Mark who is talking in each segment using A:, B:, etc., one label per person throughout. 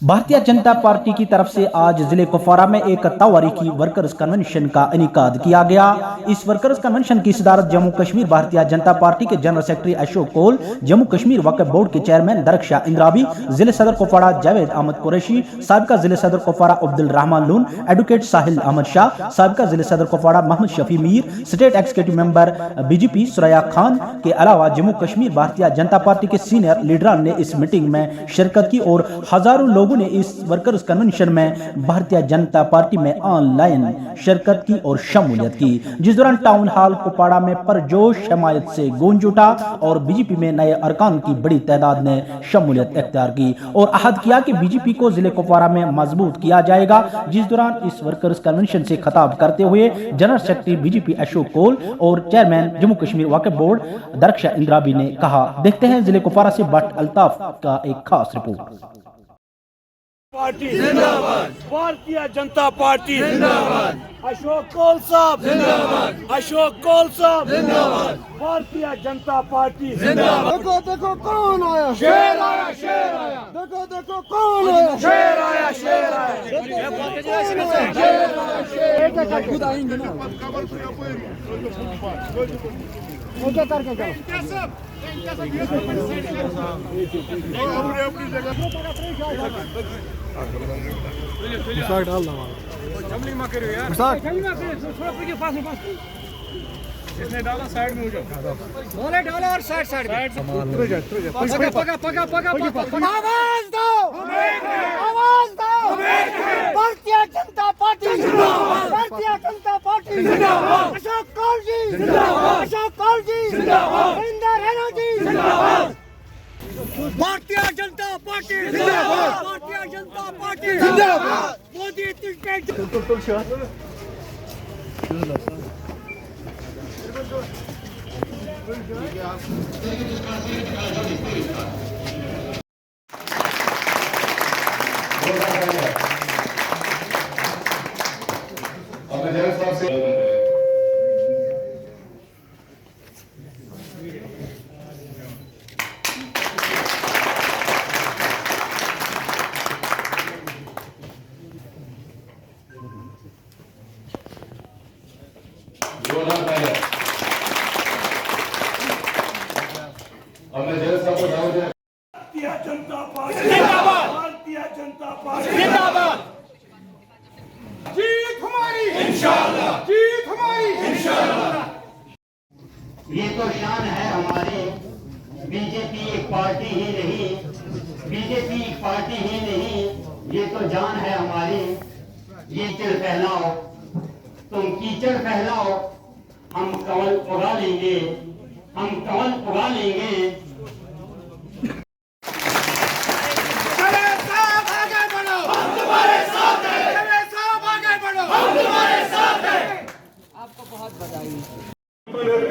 A: भारतीय जनता पार्टी की तरफ से आज जिले कुपवारा में एक तारीखी वर्कर्स कन्वेंशन का इनेकाद किया गया। इस वर्कर्स कन्वेंशन की सदारत जम्मू कश्मीर भारतीय जनता पार्टी के general secretary Ashok Kaul, Jammu Kashmir Waqf board के चेयरमैन दरख्शाह इंद्राबी, जिले सदर कुपवारा जावेद अहमद कुरैशी, साबिका जिले सदर कुपवारा अब्दुल रहमान लून, एडवोकेट साहिल अहमद शाह, साबिका जिले सदर Kupwara Mohammad Shafi Mir, state executive member BJP Suraiya Khan के अलावा जम्मू कश्मीर भारतीय जनता पार्टी के सीनियर लीडरान ने इस मीटिंग में शिरकत की और हजारों लोगों ने इस वर्कर्स कन्वेंशन में भारतीय जनता पार्टी में ऑनलाइन शिरकत की और शमूलियत की, जिस दौरान टाउन हॉल कुपवाड़ा में परजोश हमायत से गूंज उठा और बीजेपी में नए अरकान की बड़ी तादाद ने शमूलियत इख्तियार की और अहद किया कि बीजेपी को जिले कुपवाड़ा में मजबूत किया जाएगा। जिस दौरान इस वर्कर्स कन्वेंशन से खिताब करते हुए general secretary BJP Ashok Kaul और चेयरमैन जम्मू कश्मीर वक्फ बोर्ड दरख्शाह इंद्राबी ने कहा। देखते हैं जिले कुपवाड़ा से भट्ट अल्ताफ का एक खास रिपोर्ट।
B: पार्टी जिंदाबाद, भारतीय जनता पार्टी जिंदाबाद, अशोक कौल साहब जिंदाबाद, अशोक कौल साहब जिंदाबाद, भारतीय जनता पार्टी जिंदाबाद।
C: देखो देखो कौन आया,
B: शेर आया, शेर आया,
C: देखो देखो कौन आया,
B: शेर आया, शेर आया,
C: खुद आएंगे ना, मुझे करके जाओ।
B: इसने डाला साइड में हो जाओ,
C: बोले डालो और साइड साइड पगा पगा पगा पगा पगा आवाज दो, आवाज दो, भारतीय जनता पार्टी जिंदाबाद, भारतीय जनता पार्टी जिंदाबाद, अशोक कौल जी जिंदाबाद, अशोक कौल जी जिंदाबाद, इंदर हेनो जी जिंदाबाद, भारतीय जनता पार्टी जिंदाबाद, भारतीय जनता पार्टी जिंदाबाद, मोदी
B: भारतीय जनता पार्टी जिंदाबाद, भारतीय जनता पार्टी जिंदाबाद, जीत हमारी इंशाअल्लाह, जीत हमारी इंशाअल्लाह।
D: ये तो शान है हमारी, बीजेपी एक पार्टी ही नहीं, बीजेपी एक पार्टी ही नहीं, ये तो जान है हमारी। ये कीचड़ फैलाओ, तुम कीचड़ फैलाओ, हम कमल उगा लेंगे, हम कमल उगा लेंगे।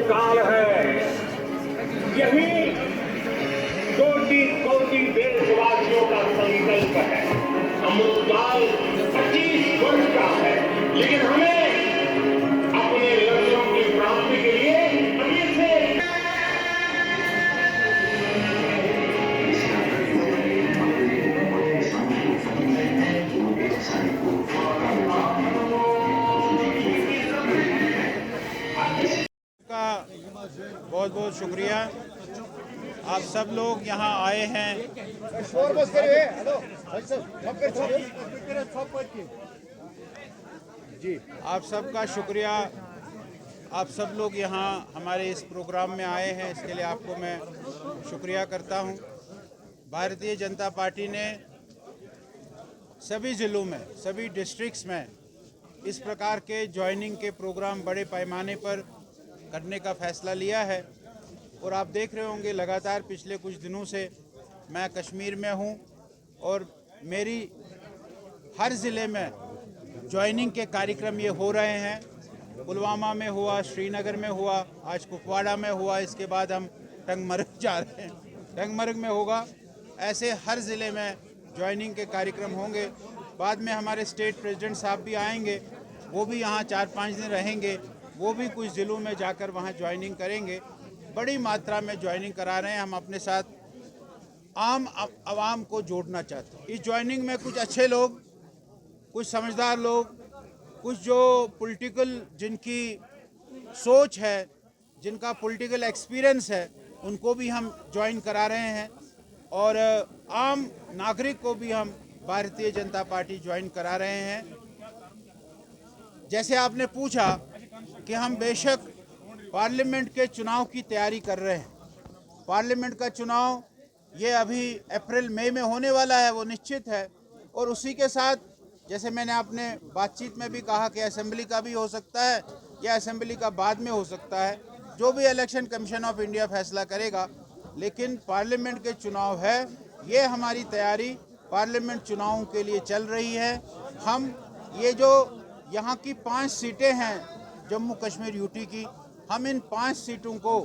B: काल है, यही कोटि कोटि देशवासियों का संकल्प है। अमृतकाल 25 वर्ष का है, लेकिन हमें अपने लक्ष्यों की प्राप्ति के लिए अभी से
E: बहुत बहुत शुक्रिया। आप सब लोग यहाँ आए हैं। जी, आप सबका शुक्रिया। आप सब लोग यहाँ हमारे इस प्रोग्राम में आए हैं, इसके लिए आपको मैं शुक्रिया करता हूँ। भारतीय जनता पार्टी ने सभी ज़िलों में, सभी डिस्ट्रिक्ट्स में इस प्रकार के ज्वाइनिंग के प्रोग्राम बड़े पैमाने पर करने का फैसला लिया है और आप देख रहे होंगे लगातार पिछले कुछ दिनों से मैं कश्मीर में हूं और मेरी हर ज़िले में ज्वाइनिंग के कार्यक्रम ये हो रहे हैं। पुलवामा में हुआ, श्रीनगर में हुआ, आज कुपवाड़ा में हुआ, इसके बाद हम टंगमर्ग जा रहे हैं, टंगमर्ग में होगा। ऐसे हर ज़िले में ज्वाइनिंग के कार्यक्रम होंगे। बाद में हमारे स्टेट प्रेसिडेंट साहब भी आएंगे, वो भी यहाँ 4-5 दिन रहेंगे, वो भी कुछ ज़िलों में जाकर वहाँ ज्वाइनिंग करेंगे। बड़ी मात्रा में ज्वाइनिंग करा रहे हैं। हम अपने साथ आम आवाम को जोड़ना चाहते हैं। इस ज्वाइनिंग में कुछ अच्छे लोग, कुछ समझदार लोग, कुछ जो पॉलिटिकल जिनकी सोच है, जिनका पॉलिटिकल एक्सपीरियंस है, उनको भी हम ज्वाइन करा रहे हैं और आम नागरिक को भी हम भारतीय जनता पार्टी ज्वाइन करा रहे हैं। जैसे आपने पूछा कि हम बेशक पार्लियामेंट के चुनाव की तैयारी कर रहे हैं। पार्लियामेंट का चुनाव ये अभी अप्रैल मई में होने वाला है, वो निश्चित है। और उसी के साथ जैसे मैंने आपने बातचीत में भी कहा कि असेंबली का भी हो सकता है या असेंबली का बाद में हो सकता है, जो भी इलेक्शन कमीशन ऑफ इंडिया फैसला करेगा। लेकिन पार्लियामेंट के चुनाव है, ये हमारी तैयारी पार्लियामेंट चुनावों के लिए चल रही है। हम ये जो यहाँ की 5 सीटें हैं जम्मू कश्मीर यूटी की, हम इन 5 सीटों को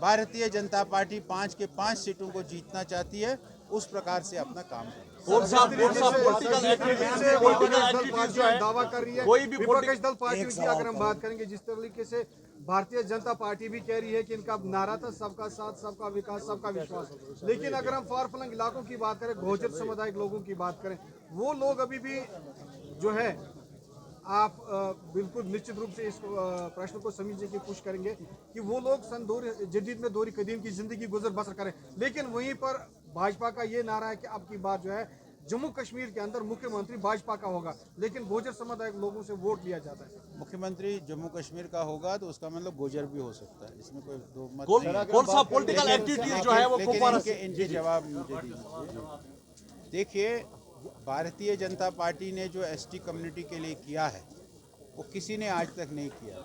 E: भारतीय जनता पार्टी 5 के 5 सीटों को जीतना चाहती है। उस प्रकार से अपना काम करें।
F: दावा कर रही है कोई भी विपक्ष दल पार्टियों की अगर हम बात करेंगे, जिस तरीके से भारतीय जनता पार्टी भी कह रही है कि इनका नारा था सबका साथ, सबका विकास, सबका विश्वास। लेकिन अगर हम फार फ्लंग इलाकों की बात करें, गोचर समुदाय के लोगों की बात करें, वो लोग अभी भी जो है, आप बिल्कुल निश्चित रूप से इस प्रश्न को समझने की कोशिश करेंगे कि वो लोग सन दौर जदीद में दौर कदीम की जिंदगी गुजर बसर करें। लेकिन वहीं पर भाजपा का ये नारा है कि अब की बार जो है जम्मू कश्मीर के अंदर मुख्यमंत्री भाजपा का होगा, लेकिन गोजर समुदाय के लोगों से वोट लिया जाता है।
E: मुख्यमंत्री जम्मू कश्मीर का होगा तो उसका मतलब गोजर भी हो सकता है, इसमें कोई दो मत
G: कौन सा पॉलिटिकल एक्टिविटीज जो है वो कुपवाड़ा से
E: इनके जवाब मुझे दीजिए। देखिए, भारतीय जनता पार्टी ने जो एसटी कम्युनिटी के लिए किया है वो किसी ने आज तक नहीं किया।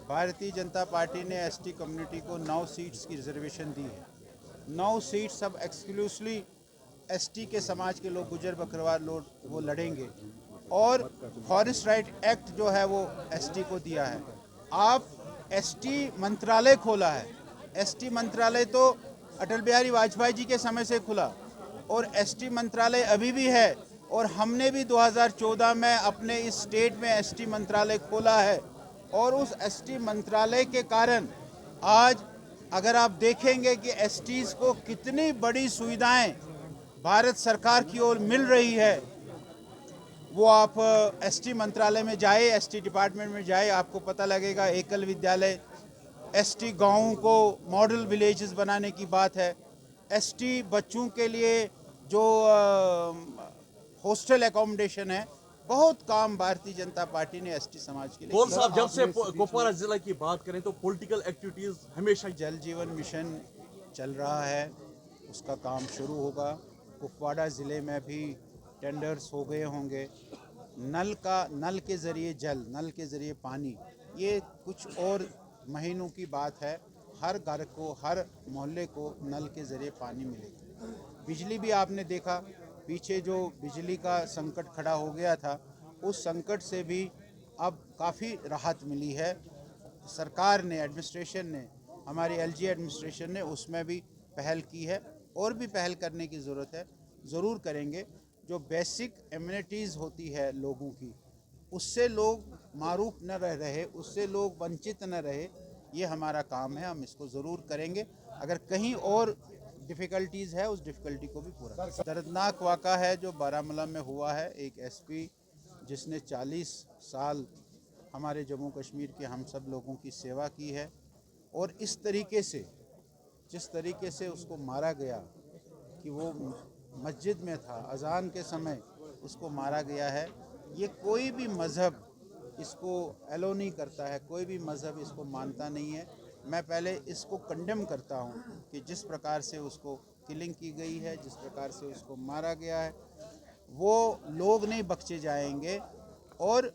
E: भारतीय जनता पार्टी ने एसटी कम्युनिटी को 9 सीट्स की रिजर्वेशन दी है। 9 सीट सब एक्सक्लूसिवली एसटी के समाज के लोग, गुजर बकरवाल लोग वो लड़ेंगे। और फॉरेस्ट राइट एक्ट जो है वो एसटी को दिया है। आप एसटी मंत्रालय खोला है, एसटी मंत्रालय तो अटल बिहारी वाजपेयी जी के समय से खुला और एसटी मंत्रालय अभी भी है। और हमने भी 2014 में अपने इस स्टेट में एसटी मंत्रालय खोला है। और उस एसटी मंत्रालय के कारण आज अगर आप देखेंगे कि एसटीज़ को कितनी बड़ी सुविधाएं भारत सरकार की ओर मिल रही है, वो आप एसटी मंत्रालय में जाए, एसटी डिपार्टमेंट में जाए, आपको पता लगेगा। एकल विद्यालय, एसटी गाँवों को मॉडल विलेजेस बनाने की बात है, एसटी बच्चों के लिए जो हॉस्टल एकोमोडेशन है, बहुत काम भारतीय जनता पार्टी ने एसटी समाज के लिए
G: कौन साहब, जब से कुपवाड़ा जिला की बात करें तो पॉलिटिकल एक्टिविटीज हमेशा
E: जल जीवन मिशन चल रहा है, उसका काम शुरू होगा। कुपवाड़ा ज़िले में भी टेंडर्स हो गए होंगे। नल के ज़रिए जल, नल के ज़रिए पानी, ये कुछ और महीनों की बात है। हर घर को, हर मोहल्ले को नल के ज़रिए पानी मिलेगा। बिजली भी आपने देखा, पीछे जो बिजली का संकट खड़ा हो गया था, उस संकट से भी अब काफ़ी राहत मिली है। सरकार ने, एडमिनिस्ट्रेशन ने, हमारी एलजी एडमिनिस्ट्रेशन ने उसमें भी पहल की है और भी पहल करने की ज़रूरत है, ज़रूर करेंगे। जो बेसिक एमिनिटीज़ होती है लोगों की, उससे लोग मारूफ न रहे, उससे लोग वंचित न रहे, ये हमारा काम है, हम इसको ज़रूर करेंगे। अगर कहीं और डिफ़िकल्टीज़ है, उस डिफ़िकल्टी को भी पूरा। दर्दनाक वाक़ा है जो बारामूला में हुआ है। एक एसपी जिसने 40 साल हमारे जम्मू कश्मीर के हम सब लोगों की सेवा की है, और इस तरीके से, जिस तरीके से उसको मारा गया कि वो मस्जिद में था, अजान के समय उसको मारा गया है। ये कोई भी मज़हब इसको एलो नहीं करता है, कोई भी मज़हब इसको मानता नहीं है। मैं पहले इसको कंडेम करता हूँ कि जिस प्रकार से उसको किलिंग की गई है, जिस प्रकार से उसको मारा गया है, वो लोग नहीं बख्शे जाएंगे। और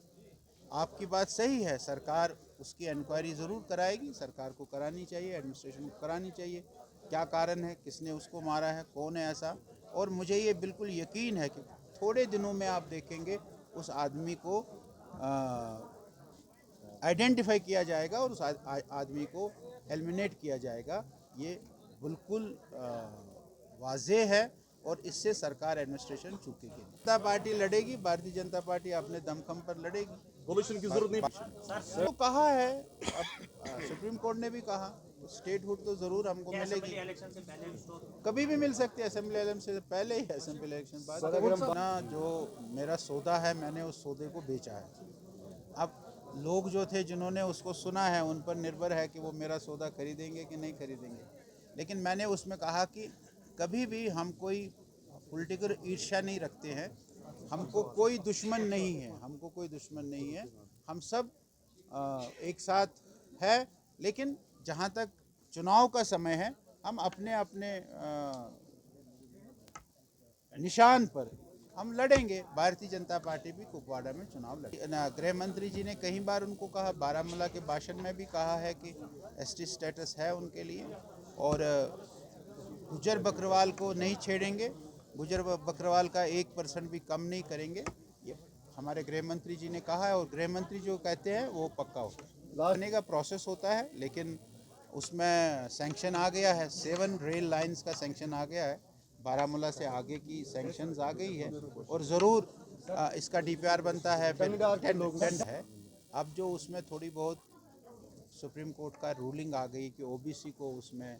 E: आपकी बात सही है, सरकार उसकी इंक्वायरी ज़रूर कराएगी, सरकार को करानी चाहिए, एडमिनिस्ट्रेशन को करानी चाहिए, क्या कारण है, किसने उसको मारा है, कौन है ऐसा। और मुझे ये बिल्कुल यकीन है कि थोड़े दिनों में आप देखेंगे उस आदमी को आइडेंटिफाई किया जाएगा और उस आदमी को एलिमिनेट किया जाएगा। ये बिल्कुल वाज़ेह है और इससे सरकार, एडमिनिस्ट्रेशन चूकेगी। जनता पार्टी लड़ेगी, भारतीय जनता पार्टी अपने दमखम पर लड़ेगी,
G: सॉल्यूशन की जरूरत नहीं।
E: तो कहा है, अब सुप्रीम कोर्ट ने भी कहा तो स्टेटहुड तो ज़रूर हमको मिलेगी। कभी भी मिल सकती है, असेंबली इलेक्शन से पहले ही असेंबली इलेक्शन बाद ना। जो मेरा सौदा है मैंने उस सौदे को बेचा है। अब लोग जो थे जिन्होंने उसको सुना है उन पर निर्भर है कि वो मेरा सौदा खरीदेंगे कि नहीं खरीदेंगे। लेकिन मैंने उसमें कहा कि कभी भी हम कोई पॉलिटिकल ईर्ष्या नहीं रखते हैं, हमको कोई दुश्मन नहीं है, हमको कोई दुश्मन नहीं है, हम सब एक साथ है। लेकिन जहाँ तक चुनाव का समय है हम अपने अपने निशान पर हम लड़ेंगे। भारतीय जनता पार्टी भी कुपवाड़ा में चुनाव लड़ेगी। गृह मंत्री जी ने कई बार उनको कहा, बारामूला के भाषण में भी कहा है कि एसटी स्टेटस है उनके लिए, और गुजर बकरवाल को नहीं छेड़ेंगे, गुजर बकरवाल का 1% भी कम नहीं करेंगे, ये हमारे गृह मंत्री जी ने कहा है। और गृह मंत्री जो कहते हैं वो पक्का होगा। लाने का प्रोसेस होता है, लेकिन उसमें सैंक्शन आ गया है, 7 रेल लाइंस का सैंक्शन आ गया है, बारामूला से आगे की सैंक्शंस आ गई है, और ज़रूर इसका डीपीआर बनता है, फिर टेंडर है। अब जो उसमें थोड़ी बहुत सुप्रीम कोर्ट का रूलिंग आ गई कि ओबीसी को उसमें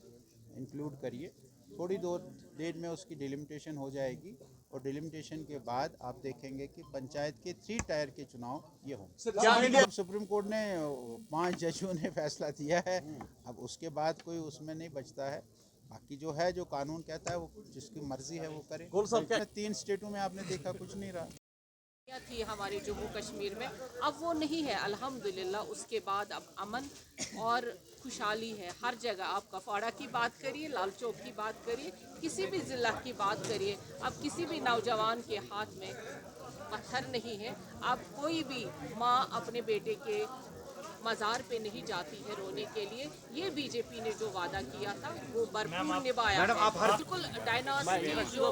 E: इंक्लूड करिए, थोड़ी देर में उसकी डिलिमिटेशन हो जाएगी, और डिलिमिटेशन के बाद आप देखेंगे कि पंचायत के 3 टायर के चुनाव ये होंगे। सुप्रीम कोर्ट ने 5 जजों ने फैसला दिया है, अब उसके बाद कोई उसमें नहीं बचता है। बाकी जो है, जो कानून कहता है वो जिसकी मर्जी है वो करे। 3 स्टेटों में आपने देखा कुछ नहीं रहा
H: थी हमारे जम्मू कश्मीर में, अब वो नहीं है अल्हम्दुलिल्लाह। उसके बाद अब अमन और खुशहाली है हर जगह। आप कफाड़ा की बात करिए, लाल चौक की बात करिए, किसी भी ज़िला की बात करिए, अब किसी भी नौजवान के हाथ में पत्थर नहीं है। अब कोई भी माँ अपने बेटे के मज़ार पे नहीं जाती है रोने के लिए। ये बीजेपी ने जो वादा किया था वो भरपूर निभाया है। बिल्कुल डायनासिटी जो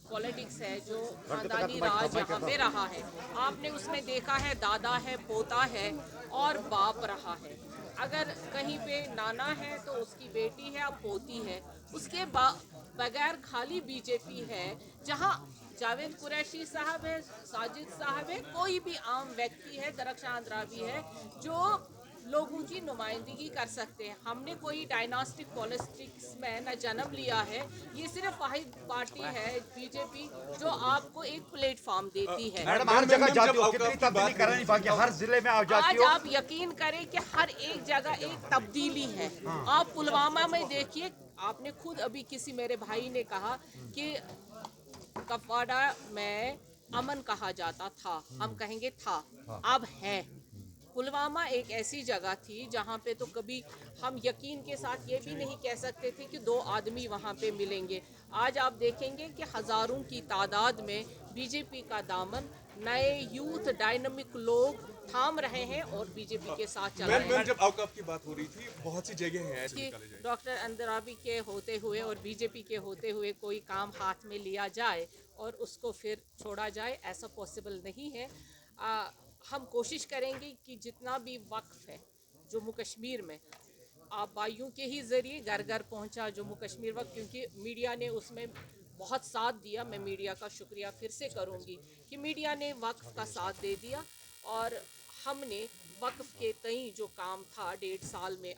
H: पॉलिटिक्स है, जो खानदानी राज यहाँ पे रहा है, आपने उसमें देखा है दादा है, पोता है और बाप रहा है। अगर कहीं पे नाना है तो उसकी बेटी है, अब पोती है। उसके बगैर खाली बीजेपी है, जहाँ जावेद कुरैशी साहब है, साजिद साहब है, कोई भी आम व्यक्ति है, दरख्शान रावी है, जो लोगों की नुमाइंदगी कर सकते हैं। हमने कोई डायनास्टिक पॉलिटिक्स में न जन्म लिया है। ये सिर्फ वाहिद पार्टी है बीजेपी जो आपको एक प्लेटफॉर्म देती है।
C: मैडम हर जगह जाती हो, कितनी तब्दीली करनी बाकी, हर जिले में आप जाती हो।
H: आज आप यकीन करें कि हर एक जगह एक तब्दीली है। आप पुलवामा में देखिए, आपने खुद अभी किसी मेरे भाई ने कहा कि कपवाड़ा में अमन कहा जाता था, हम कहेंगे था, अब है। पुलवामा एक ऐसी जगह थी जहाँ पे तो कभी हम यकीन के साथ ये भी नहीं कह सकते थे कि 2 आदमी वहाँ पे मिलेंगे। आज आप देखेंगे कि हज़ारों की तादाद में बीजेपी का दामन नए यूथ डायनामिक लोग थाम रहे हैं और बीजेपी के साथ चल रहे हैं।
G: जब औकाफ की बात हो रही थी, बहुत सी जगह हैं
H: कि डॉक्टर अंदराबी के होते हुए और बीजेपी के होते हुए कोई काम हाथ में लिया जाए और उसको फिर छोड़ा जाए, ऐसा पॉसिबल नहीं है। हम कोशिश करेंगे कि जितना भी वक्फ है जम्मू कश्मीर में, आप भाइयों के ही ज़रिए घर घर पहुंचा जम्मू कश्मीर वक्त, क्योंकि मीडिया ने उसमें बहुत साथ दिया। मैं मीडिया का शुक्रिया फिर से करूंगी कि मीडिया ने वक्फ का साथ दे दिया, और हमने वक्फ के तई जो काम था 1.5 साल में,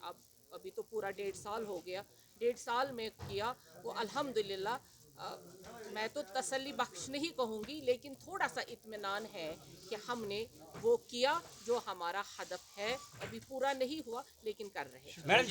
H: अभी तो पूरा 1.5 साल हो गया, 1.5 साल में किया वो अल्हम्दुलिल्लाह। मैं तो तसल्ली बख्श नहीं कहूँगी, लेकिन थोड़ा सा इत्मीनान है कि हमने वो किया जो हमारा हदफ है। अभी पूरा नहीं हुआ लेकिन कर रहे हैं।